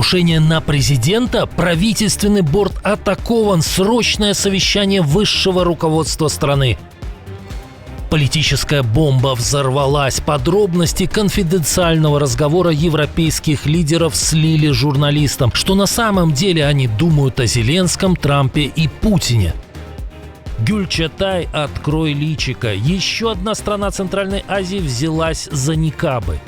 Покушение на президента? Правительственный борт атакован. Срочное совещание высшего руководства страны. Политическая бомба взорвалась. Подробности конфиденциального разговора европейских лидеров слили журналистам. Что на самом деле они думают о Зеленском, Трампе и Путине? Гюльчатай, открой личико. Еще одна страна Центральной Азии взялась за никабы.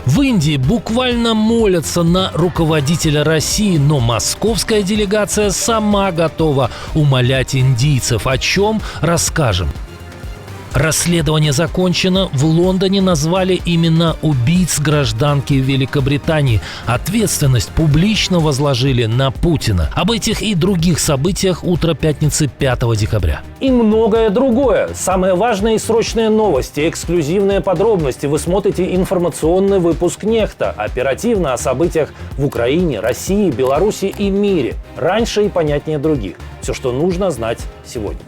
В Индии буквально молятся на руководителя России, но московская делегация сама готова умолять индийцев. О чем расскажем. Расследование закончено. В Лондоне назвали имена убийц гражданки Великобритании. Ответственность публично возложили на Путина. Об этих и других событиях утро пятницы 5 декабря. И многое другое. Самые важные и срочные новости, эксклюзивные подробности. Вы смотрите информационный выпуск «Нехта». Оперативно о событиях в Украине, России, Беларуси и мире. Раньше и понятнее других. Все, что нужно знать сегодня.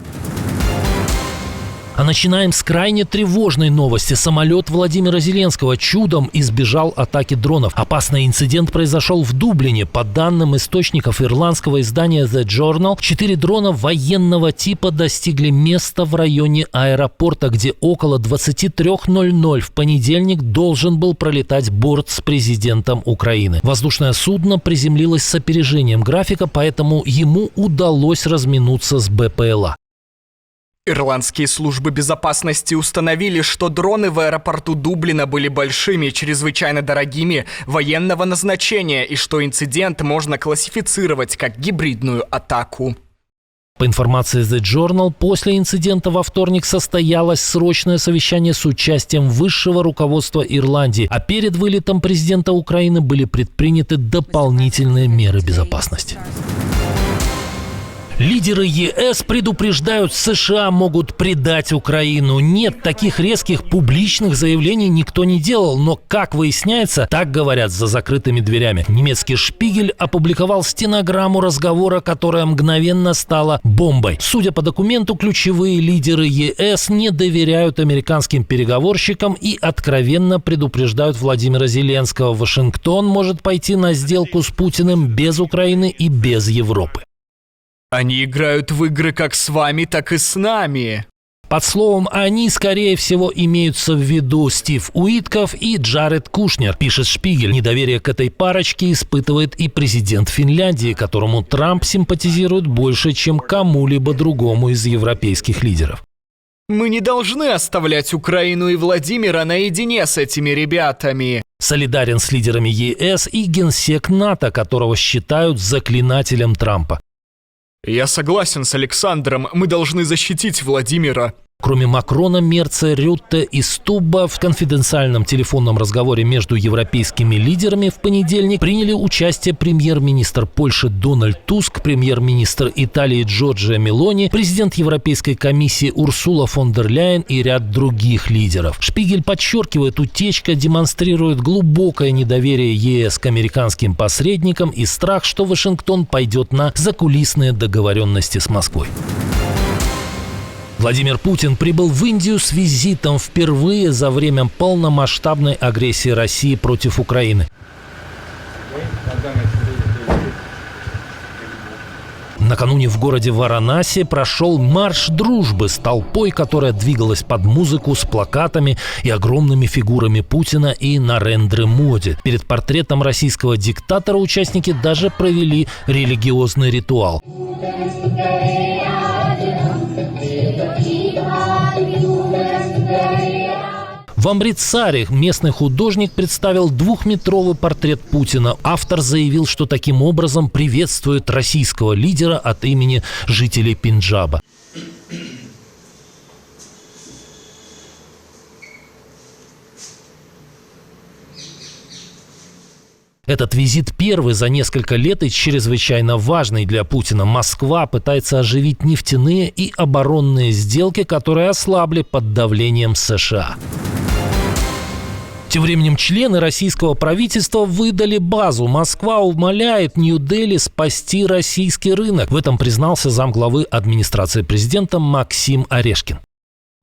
А начинаем с крайне тревожной новости. Самолет Владимира Зеленского чудом избежал атаки дронов. Опасный инцидент произошел в Дублине. По данным источников ирландского издания The Journal, 4 дрона военного типа достигли места в районе аэропорта, где около 23:00 в понедельник должен был пролетать борт с президентом Украины. Воздушное судно приземлилось с опережением графика, поэтому ему удалось разминуться с БПЛА. Ирландские службы безопасности установили, что дроны в аэропорту Дублина были большими, чрезвычайно дорогими, военного назначения, и что инцидент можно классифицировать как гибридную атаку. По информации The Journal, после инцидента во вторник состоялось срочное совещание с участием высшего руководства Ирландии, а перед вылетом президента Украины были предприняты дополнительные меры безопасности. Лидеры ЕС предупреждают, США могут предать Украину. Нет, таких резких публичных заявлений никто не делал, но, как выясняется, так говорят за закрытыми дверями. Немецкий «Шпигель» опубликовал стенограмму разговора, которая мгновенно стала бомбой. Судя по документу, ключевые лидеры ЕС не доверяют американским переговорщикам и откровенно предупреждают Владимира Зеленского. Вашингтон может пойти на сделку с Путиным без Украины и без Европы. Они играют в игры как с вами, так и с нами. Под словом «они», скорее всего, имеются в виду Стив Уитков и Джаред Кушнер, пишет «Шпигель». Недоверие к этой парочке испытывает и президент Финляндии, которому Трамп симпатизирует больше, чем кому-либо другому из европейских лидеров. Мы не должны оставлять Украину и Владимира наедине с этими ребятами. Солидарен с лидерами ЕС и генсек НАТО, которого считают заклинателем Трампа. Я согласен с Александром, мы должны защитить Владимира. Кроме Макрона, Мерца, Рютте и Стубба, в конфиденциальном телефонном разговоре между европейскими лидерами в понедельник приняли участие премьер-министр Польши Дональд Туск, премьер-министр Италии Джорджиа Мелони, президент Европейской комиссии Урсула фон дер Ляйен и ряд других лидеров. «Шпигель» подчеркивает, утечка демонстрирует глубокое недоверие ЕС к американским посредникам и страх, что Вашингтон пойдет на закулисные договоренности с Москвой. Владимир Путин прибыл в Индию с визитом впервые за время полномасштабной агрессии России против Украины. Накануне в городе Варанаси прошел марш дружбы с толпой, которая двигалась под музыку с плакатами и огромными фигурами Путина и Нарендры Моди. Перед портретом российского диктатора участники даже провели религиозный ритуал. В Амритсаре местный художник представил 2-метровый портрет Путина. Автор заявил, что таким образом приветствует российского лидера от имени жителей Пенджаба. Этот визит первый за несколько лет и чрезвычайно важный для Путина. Москва пытается оживить нефтяные и оборонные сделки, которые ослабли под давлением США. Тем временем члены российского правительства выдали базу. Москва умоляет Нью-Дели спасти российский рынок. В этом признался замглавы администрации президента Максим Орешкин.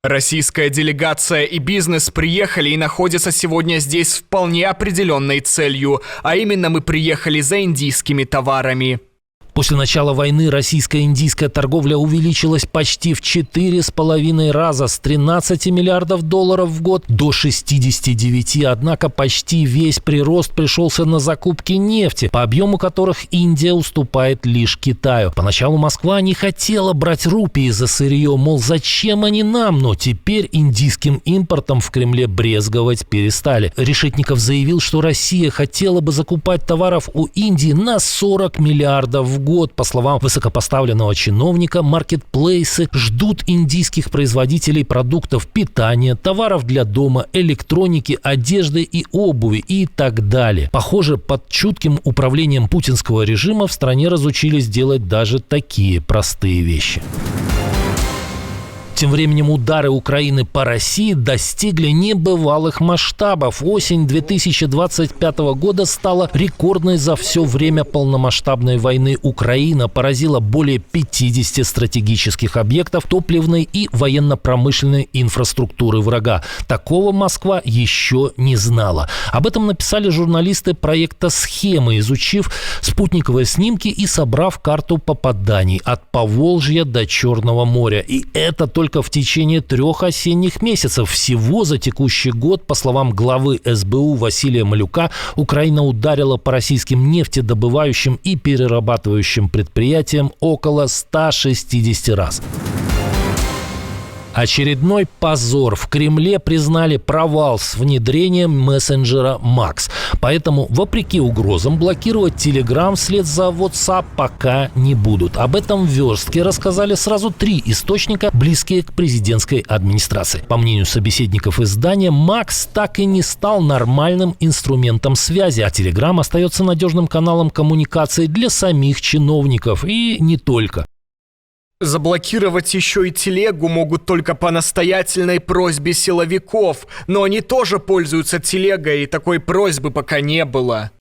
Российская делегация и бизнес приехали и находятся сегодня здесь с вполне определенной целью, а именно мы приехали за индийскими товарами. После начала войны российско-индийская торговля увеличилась почти в 4,5 раза, с 13 миллиардов долларов в год до 69. Однако почти весь прирост пришелся на закупки нефти, по объему которых Индия уступает лишь Китаю. Поначалу Москва не хотела брать рупии за сырье, мол, зачем они нам, но теперь индийским импортом в Кремле брезговать перестали. Решетников заявил, что Россия хотела бы закупать товаров у Индии на 40 миллиардов в год. По словам высокопоставленного чиновника, маркетплейсы ждут индийских производителей продуктов питания, товаров для дома, электроники, одежды и обуви и так далее. Похоже, под чутким управлением путинского режима в стране разучились делать даже такие простые вещи. Тем временем удары Украины по России достигли небывалых масштабов. Осень 2025 года стала рекордной за все время полномасштабной войны. Украина поразила более 50 стратегических объектов топливной и военно-промышленной инфраструктуры врага. Такого Москва еще не знала. Об этом написали журналисты проекта «Схемы», изучив спутниковые снимки и собрав карту попаданий от Поволжья до Черного моря. И это только в течение 3 осенних месяцев. Всего за текущий год, по словам главы СБУ Василия Малюка, Украина ударила по российским нефтедобывающим и перерабатывающим предприятиям около 160 раз. Очередной позор. В Кремле признали провал с внедрением мессенджера Макс. Поэтому, вопреки угрозам, блокировать Telegram вслед за WhatsApp пока не будут. Об этом в «Верстке» рассказали сразу 3 источника, близкие к президентской администрации. По мнению собеседников издания, Макс так и не стал нормальным инструментом связи, а Telegram остается надежным каналом коммуникации для самих чиновников и не только. Заблокировать еще и телегу могут только по настоятельной просьбе силовиков, но они тоже пользуются телегой, и такой просьбы пока не было.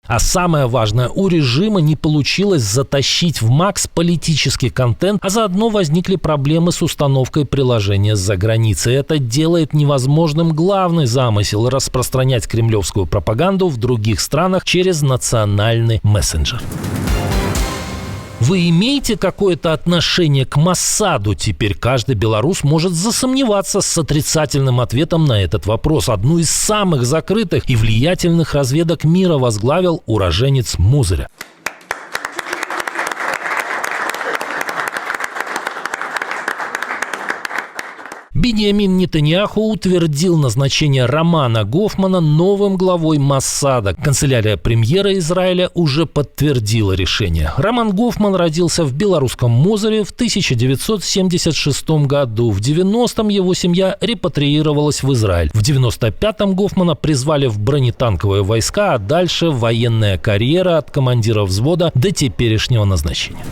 А самое важное, у режима не получилось затащить в Макс политический контент, а заодно возникли проблемы с установкой приложения с-за границы. Это делает невозможным главный замысел – распространять кремлевскую пропаганду в других странах через национальный мессенджер. Вы имеете какое-то отношение к Моссаду? Теперь каждый белорус может засомневаться с отрицательным ответом на этот вопрос. Одну из самых закрытых и влиятельных разведок мира возглавил уроженец Мозыря. Биньямин Нетаньяху утвердил назначение Романа Гофмана новым главой Моссада. Канцелярия премьера Израиля уже подтвердила решение. Роман Гофман родился в белорусском Мозыре в 1976 году. В 90-м его семья репатриировалась в Израиль. В 95-м Гофмана призвали в бронетанковые войска, а дальше военная карьера от командира взвода до теперешнего назначения.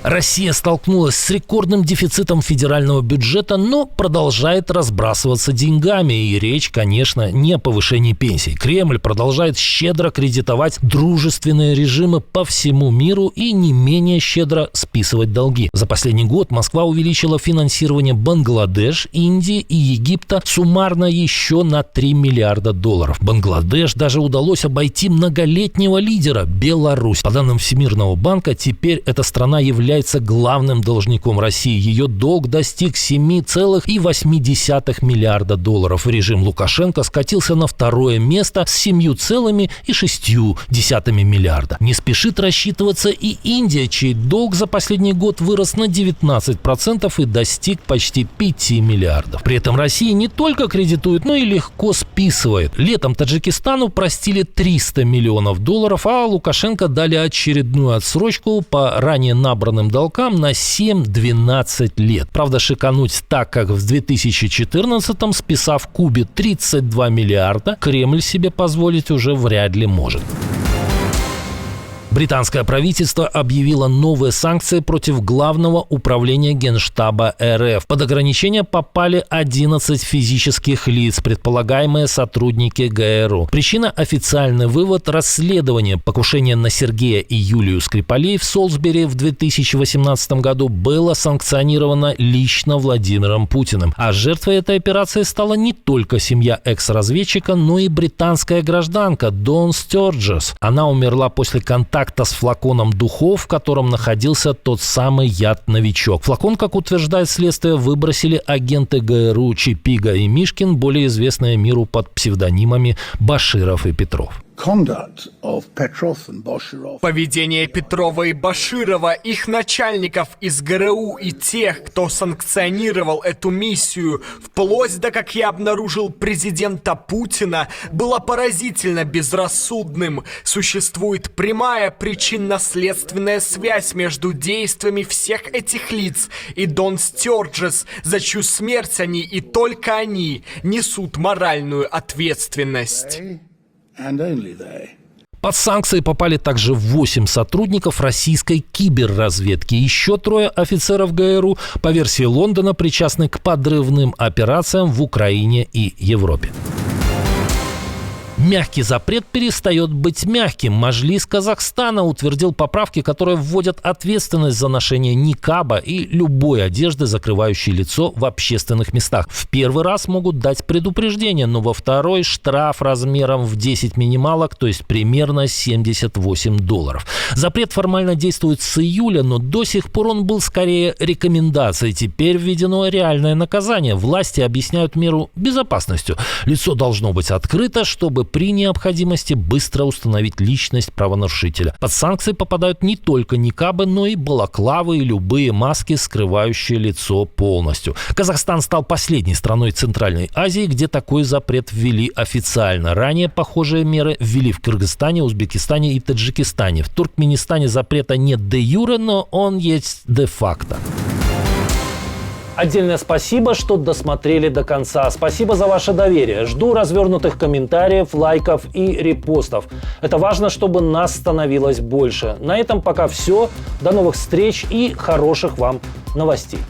Россия столкнулась с рекордным дефицитом федерального бюджета, но продолжает разбрасываться деньгами. И речь, конечно, не о повышении пенсий. Кремль продолжает щедро кредитовать дружественные режимы по всему миру и не менее щедро списывать долги. За последний год Москва увеличила финансирование Бангладеш, Индии и Египта суммарно еще на $3 миллиарда. Бангладеш даже удалось обойти многолетнего лидера – Беларусь. По данным Всемирного банка, теперь эта страна является главным должником России. Ее долг достиг $7,8 миллиарда. Режим Лукашенко скатился на 2-е место с $7,6 миллиарда. Не спешит рассчитываться и Индия, чей долг за последний год вырос на 19% и достиг почти $5 миллиардов. При этом Россия не только кредитует, но и легко списывает. Летом Таджикистану простили $300 миллионов, а Лукашенко дали очередную отсрочку по ранее набранным долгам на 7-12 лет. Правда, шикануть так, как в 2014-м, списав Кубе 32 миллиарда, Кремль себе позволить уже вряд ли может. Британское правительство объявило новые санкции против Главного управления Генштаба РФ. Под ограничения попали 11 физических лиц, предполагаемые сотрудники ГРУ. Причина – официальный вывод расследования. Покушение на Сергея и Юлию Скрипалей в Солсбери в 2018 году было санкционировано лично Владимиром Путиным. А жертвой этой операции стала не только семья экс-разведчика, но и британская гражданка Дон Стёрджес. Она умерла после контакта с флаконом духов, в котором находился тот самый яд-новичок. Флакон, как утверждает следствие, выбросили агенты ГРУ Чипига и Мишкин, более известные миру под псевдонимами Баширов и Петров. Поведение Петрова и Баширова, их начальников из ГРУ и тех, кто санкционировал эту миссию, вплоть до, как я обнаружил, президента Путина, было поразительно безрассудным. Существует прямая причинно-следственная связь между действиями всех этих лиц и Дон Стёрджес, за чью смерть они и только они несут моральную ответственность. Под санкции попали также 8 сотрудников российской киберразведки. Еще 3 офицеров ГРУ, по версии Лондона, причастны к подрывным операциям в Украине и Европе. Мягкий запрет перестает быть мягким. Маджлис Казахстана утвердил поправки, которые вводят ответственность за ношение никаба и любой одежды, закрывающей лицо в общественных местах. В первый раз могут дать предупреждение, но во второй штраф размером в 10 минималок, то есть примерно $78. Запрет формально действует с июля, но до сих пор он был скорее рекомендацией. Теперь введено реальное наказание. Власти объясняют меру безопасностью. Лицо должно быть открыто, чтобы при необходимости быстро установить личность правонарушителя. Под санкции попадают не только никабы, но и балаклавы и любые маски, скрывающие лицо полностью. Казахстан стал последней страной Центральной Азии, где такой запрет ввели официально. Ранее похожие меры ввели в Кыргызстане, Узбекистане и Таджикистане. В Туркменистане запрета нет де-юре, но он есть де-факто. Отдельное спасибо, что досмотрели до конца. Спасибо за ваше доверие. Жду развернутых комментариев, лайков и репостов. Это важно, чтобы нас становилось больше. На этом пока все. До новых встреч и хороших вам новостей.